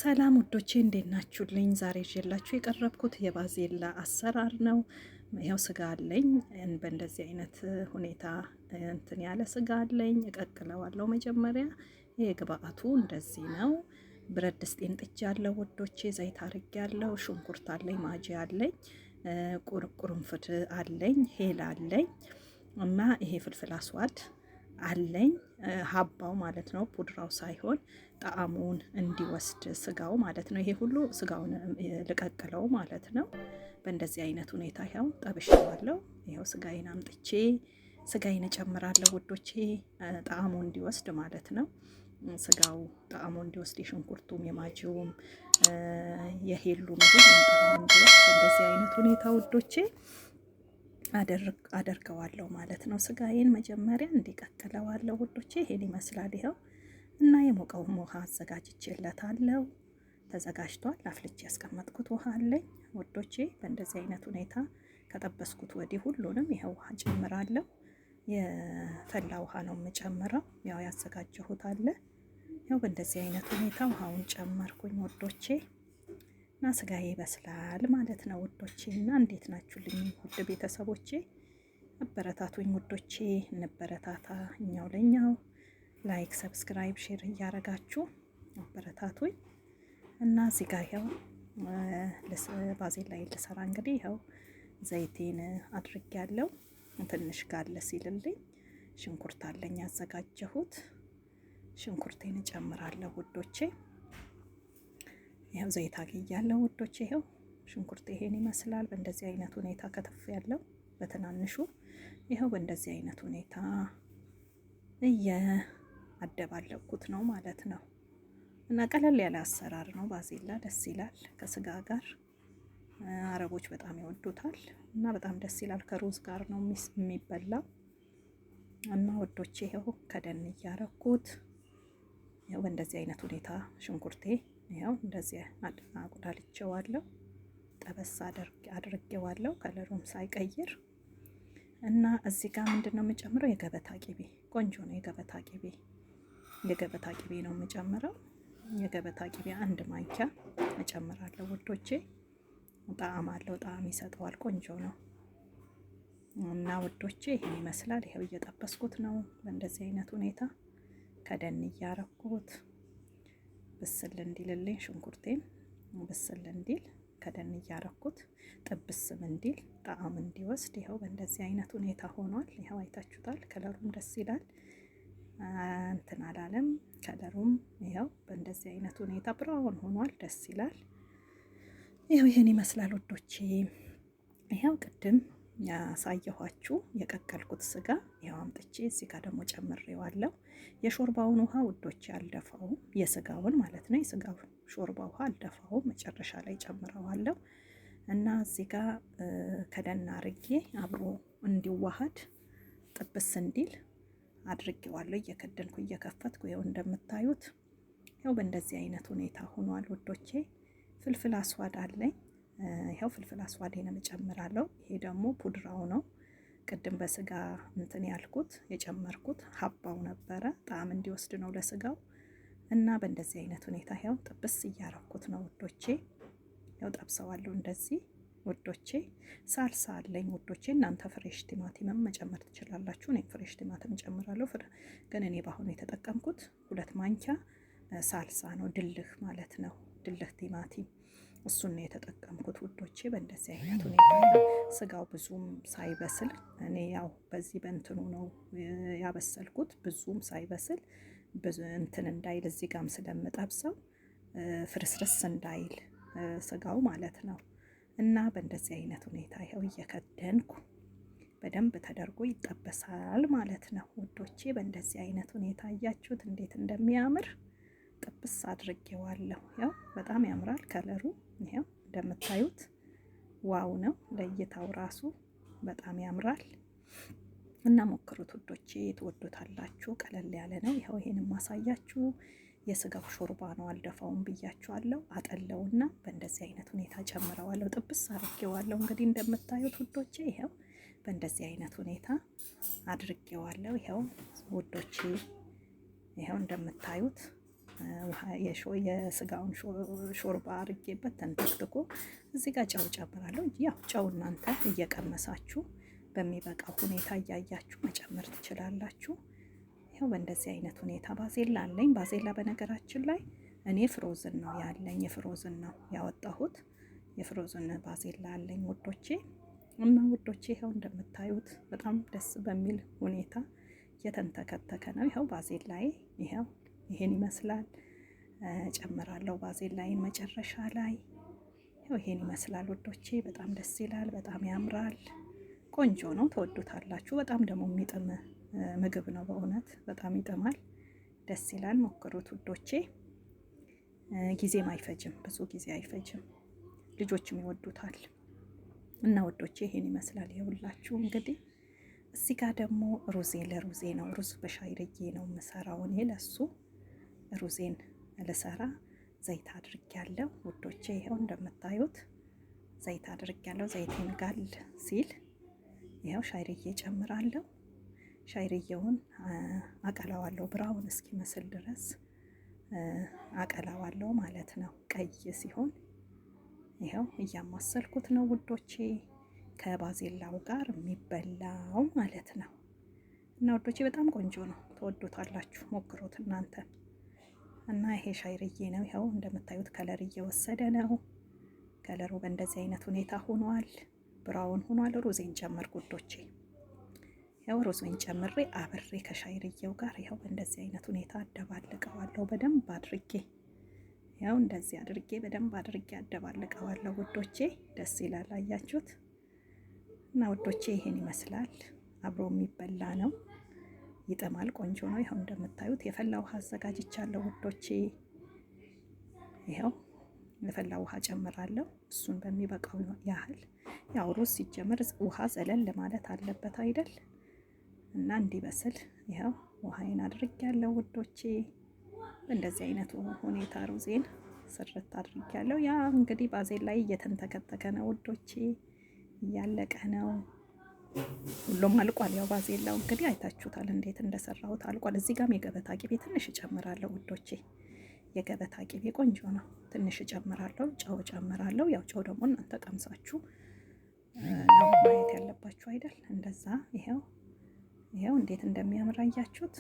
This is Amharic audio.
ሰላም ውዶቼ እንዴት ናችሁልኝ? ዛሬ ይዤላችሁ የቀረብኩት የባዜላ አሰራር ነው። ያው ስጋ አለኝ። በእንደዚህ አይነት ሁኔታ እንትን ያለ ስጋ አለኝ። እቀቅለዋለሁ። መጀመሪያ ይሄ ግብአቱ እንደዚህ ነው። ብረት ድስቴን ጥጃለሁ ውዶቼ። ዘይት አድርጌያለሁ። ሽንኩርት አለኝ፣ ማጂ አለኝ፣ ቁርንፍድ አለኝ፣ ሄል አለኝ እና ይሄ ፍልፍል አስዋድ አለኝ። ሀባው ማለት ነው፣ ፑድራው ሳይሆን ጣዕሙን እንዲወስድ ስጋው ማለት ነው። ይሄ ሁሉ ስጋውን ልቀቅለው ማለት ነው። በእንደዚህ አይነት ሁኔታ ያው ጠብሼዋለሁ። ይኸው ስጋዬን አምጥቼ ስጋዬን እጨምራለሁ ውዶቼ፣ ጣዕሙ እንዲወስድ ማለት ነው። ስጋው ጣዕሙ እንዲወስድ የሽንኩርቱም የማጂውም የሄሉ ምግብ ጣዕሙ እንዲወስድ በእንደዚህ አይነት ሁኔታ ውዶቼ አደርገዋለሁ ማለት ነው። ስጋዬን መጀመሪያ እንዲቀቅለዋለሁ ውዶቼ። ይሄን ይመስላል ይኸው። እና የሞቀውን ውሃ አዘጋጅቼለታለሁ። ተዘጋጅቷል። አፍልቼ ያስቀመጥኩት ውሃ አለኝ ውዶቼ። በእንደዚህ አይነት ሁኔታ ከጠበስኩት ወዲህ ሁሉንም ይኸው ውሃ ጨምራለሁ። የፈላ ውሃ ነው የምጨምረው። ያው ያዘጋጀሁት አለ። ያው በእንደዚህ አይነት ሁኔታ ውሃውን ጨመርኩኝ ውዶቼ። እና ስጋዬ ይበስላል ማለት ነው ውዶቼ። እና እንዴት ናችሁልኝ ውድ ቤተሰቦቼ? አበረታቱኝ ውዶቼ። እንበረታታ እኛው ለኛው። ላይክ፣ ሰብስክራይብ፣ ሼር እያረጋችሁ አበረታቱኝ። እና እዚህ ጋር ይኸው ባዜላ ላይ ልሰራ እንግዲህ ይኸው ዘይቴን አድርጌያለሁ። ትንሽ ጋለ ሲልልኝ ሽንኩርት አለኝ ያዘጋጀሁት። ሽንኩርቴን እጨምራለሁ ውዶቼ። ይኸው ዘይት አግያለሁ ውዶቼ። ይኸው ሽንኩርት ይሄን ይመስላል። በእንደዚህ አይነት ሁኔታ ከተፍ ያለው በትናንሹ ይኸው በእንደዚህ አይነት ሁኔታ እያደባለኩት ነው ማለት ነው። እና ቀለል ያለ አሰራር ነው። ባዜላ ደስ ይላል ከስጋ ጋር። አረቦች በጣም ይወዱታል እና በጣም ደስ ይላል። ከሩዝ ጋር ነው የሚበላው። እና ወዶቼ ይኸው ከደን እያረኩት ይኸው በእንደዚህ አይነት ሁኔታ ሽንኩርቴ ይኸው እንደዚህ አቁላልቼዋለሁ። ጠበስ አድርጌዋለሁ ከለሩም ሳይቀይር። እና እዚህ ጋር ምንድነው የምጨምረው? የገበታ ቂቤ። ቆንጆ ነው የገበታ ቂቤ። የገበታ ቂቤ ነው የምጨምረው። የገበታ ቂቤ 1 ማንኪያ እጨምራለሁ ውዶቼ። ጣዕም አለው፣ ጣዕም ይሰጠዋል። ቆንጆ ነው። እና ውዶቼ ይሄን ይመስላል። ይሄው እየጠበስኩት ነው በእንደዚህ አይነት ሁኔታ ከደን እያረኩት ብስል እንዲልልኝ ሽንኩርቴን ብስል እንዲል ከደን እያረኩት ጥብስም እንዲል ጣዕም እንዲወስድ ይኸው በእንደዚህ አይነት ሁኔታ ሆኗል። ይኸው አይታችሁታል። ከለሩም ደስ ይላል። እንትን አላለም ከለሩም። ይኸው በእንደዚህ አይነት ሁኔታ ብራውን ሆኗል። ደስ ይላል። ይኸው ይሄን ይመስላል ውዶቼ። ይኸው ቅድም ያሳየኋችሁ የቀቀልኩት ስጋ ይኸው አምጥቼ እዚህ ጋር ደግሞ ጨምሬዋለሁ። የሾርባውን ውሃ ውዶቼ አልደፋውም፣ የስጋውን ማለት ነው። የስጋው ሾርባ ውሃ አልደፋውም፣ መጨረሻ ላይ ጨምረዋለሁ። እና እዚህ ጋር ከደን አርጌ አብሮ እንዲዋሃድ ጥብስ እንዲል አድርጌዋለሁ። እየከደንኩ እየከፈትኩ ይኸው እንደምታዩት ይኸው በእንደዚህ አይነት ሁኔታ ሆኗል ውዶቼ። ፍልፍል አስዋድ አለኝ። ይኸው ፍልፍል አስዋዴንም እጨምራለሁ። ይሄ ደግሞ ፑድራው ነው። ቅድም በስጋ እንትን ያልኩት የጨመርኩት ሀባው ነበረ፣ ጣዕም እንዲወስድ ነው ለስጋው። እና በእንደዚህ አይነት ሁኔታ ያው ጥብስ እያረኩት ነው ውዶቼ። ያው ጠብሰዋለሁ እንደዚህ ውዶቼ። ሳልሳ አለኝ ውዶቼ። እናንተ ፍሬሽ ቲማቲምም መጨመር ትችላላችሁ። እኔ ፍሬሽ ቲማቲም እጨምራለሁ፣ ግን እኔ በአሁኑ የተጠቀምኩት 2 ማንኪያ ሳልሳ ነው። ድልህ ማለት ነው። ድልህ ቲማቲም እሱን ነው የተጠቀምኩት ውዶቼ። በእንደዚህ አይነት ሁኔታ ስጋው ብዙም ሳይበስል እኔ ያው በዚህ በእንትኑ ነው ያበሰልኩት። ብዙም ሳይበስል እንትን እንዳይል እዚህ ጋም ስለምጠብሰው ፍርስርስ እንዳይል ስጋው ማለት ነው። እና በእንደዚህ አይነት ሁኔታ ይኸው እየከደንኩ በደንብ ተደርጎ ይጠበሳል ማለት ነው ውዶቼ። በእንደዚህ አይነት ሁኔታ እያችሁት እንዴት እንደሚያምር ጥብስ አድርጌዋለሁ። ያው በጣም ያምራል ከለሩ። ይሄው እንደምታዩት ዋው ነው። ለእይታው ራሱ በጣም ያምራል። እና ሞክሩት ውዶቼ፣ ትወዱታላችሁ። ቀለል ያለ ነው። ይኸው ይሄንን ማሳያችሁ የስጋው ሾርባ ነው። አልደፋውም ብያችኋለሁ። አጠለውና በእንደዚህ አይነት ሁኔታ ጨምረዋለሁ። ጥብስ አድርጌዋለሁ። እንግዲህ እንደምታዩት ውዶቼ ይኸው በእንደዚህ አይነት ሁኔታ አድርጌዋለሁ። ይኸው ውዶቼ ይኸው እንደምታዩት የስጋውን ሾርባ አድርጌበት ተንተክትኮ እዚህ ጋር ጨው ጨምራለሁ። ያው ጨው እናንተ እየቀመሳችሁ በሚበቃው ሁኔታ እያያችሁ መጨመር ትችላላችሁ። ይኸው በእንደዚህ አይነት ሁኔታ ባዜላ አለኝ። ባዜላ በነገራችን ላይ እኔ ፍሮዝን ነው ያለኝ፣ የፍሮዝን ነው ያወጣሁት። የፍሮዝን ባዜላ አለኝ ውዶቼ። እና ውዶቼ ይኸው እንደምታዩት በጣም ደስ በሚል ሁኔታ የተንተከተከ ነው። ይኸው ባዜላዬ ይኸው ይሄን ይመስላል። ጨምራለሁ ባዜላዬን መጨረሻ ላይ። ይኸው ይሄን ይመስላል ውዶቼ። በጣም ደስ ይላል፣ በጣም ያምራል፣ ቆንጆ ነው። ተወዱታላችሁ። በጣም ደግሞ የሚጥም ምግብ ነው በእውነት በጣም ይጥማል፣ ደስ ይላል። ሞክሩት ውዶቼ። ጊዜም አይፈጅም፣ ብዙ ጊዜ አይፈጅም፣ ልጆችም ይወዱታል። እና ውዶቼ ይሄን ይመስላል። ይኸውላችሁ እንግዲህ እዚህ ጋር ደግሞ ለሩዜ ነው። ሩዝ በሻይርዬ ነው የምሰራው እኔ። ለሱ ሩዜን ልሰራ ዘይት አድርጌያለሁ ውዶቼ። ይኸው እንደምታዩት ዘይት አድርጌያለሁ። ዘይቴን ጋል ሲል ይኸው ሻይርዬ ጨምራለሁ። ሻይርዬውን አቀላዋለሁ ብራውን እስኪመስል ድረስ አቀላዋለሁ ማለት ነው። ቀይ ሲሆን ይኸው እያማሰልኩት ነው ውዶቼ፣ ከባዜላው ጋር የሚበላው ማለት ነው። እና ውዶቼ በጣም ቆንጆ ነው፣ ተወዱታላችሁ፣ ሞክሩት እናንተ። እና ይሄ ሻይርዬ ነው። ይኸው እንደምታዩት ከለር እየወሰደ ነው። ከለሩ በእንደዚህ አይነት ሁኔታ ሆኗል፣ ብራውን ሆኗል። ሩዜን ጨመርኩ ውዶቼ። ይኸው ሩዜን ጨምሬ አብሬ ከሻይርዬው ጋር ይኸው በእንደዚህ አይነት ሁኔታ አደባልቀዋለሁ በደንብ አድርጌ። ያው እንደዚህ አድርጌ በደንብ አድርጌ አደባልቀዋለሁ ውዶቼ። ደስ ይላል፣ አያችሁት? እና ውዶቼ ይሄን ይመስላል። አብሮ የሚበላ ነው፣ ይጥማል፣ ቆንጆ ነው። ይኸው እንደምታዩት የፈላ ውሃ አዘጋጅቻለሁ ውዶቼ። ይኸው የፈላ ውሃ ጨምራለሁ፣ እሱን በሚበቃው ያህል። ያው ሩዝ ሲጀምር ውሃ ዘለል ማለት አለበት አይደል? እና እንዲበስል ይኸው ውሃዬን አድርጌያለሁ ውዶቼ። በእንደዚህ አይነቱ ሁኔታ ሩዜን ስርት አድርጌያለሁ። ያ እንግዲህ ባዜላ ላይ እየተንተከተከ ነው ውዶቼ፣ እያለቀ ነው። ሁሉም አልቋል። ያው ባዜላው እንግዲህ አይታችሁታል እንዴት እንደሰራሁት አልቋል። እዚህ ጋርም የገበታ ቅቤ ትንሽ እጨምራለሁ ውዶቼ። የገበታ ቅቤ ቆንጆ ነው፣ ትንሽ እጨምራለሁ። ጨው እጨምራለሁ። ያው ጨው ደግሞ እናንተ ቀምሳችሁ ነው ማየት ያለባችሁ አይደል? እንደዛ ይኸው እንዴት እንደሚያምር አያችሁት?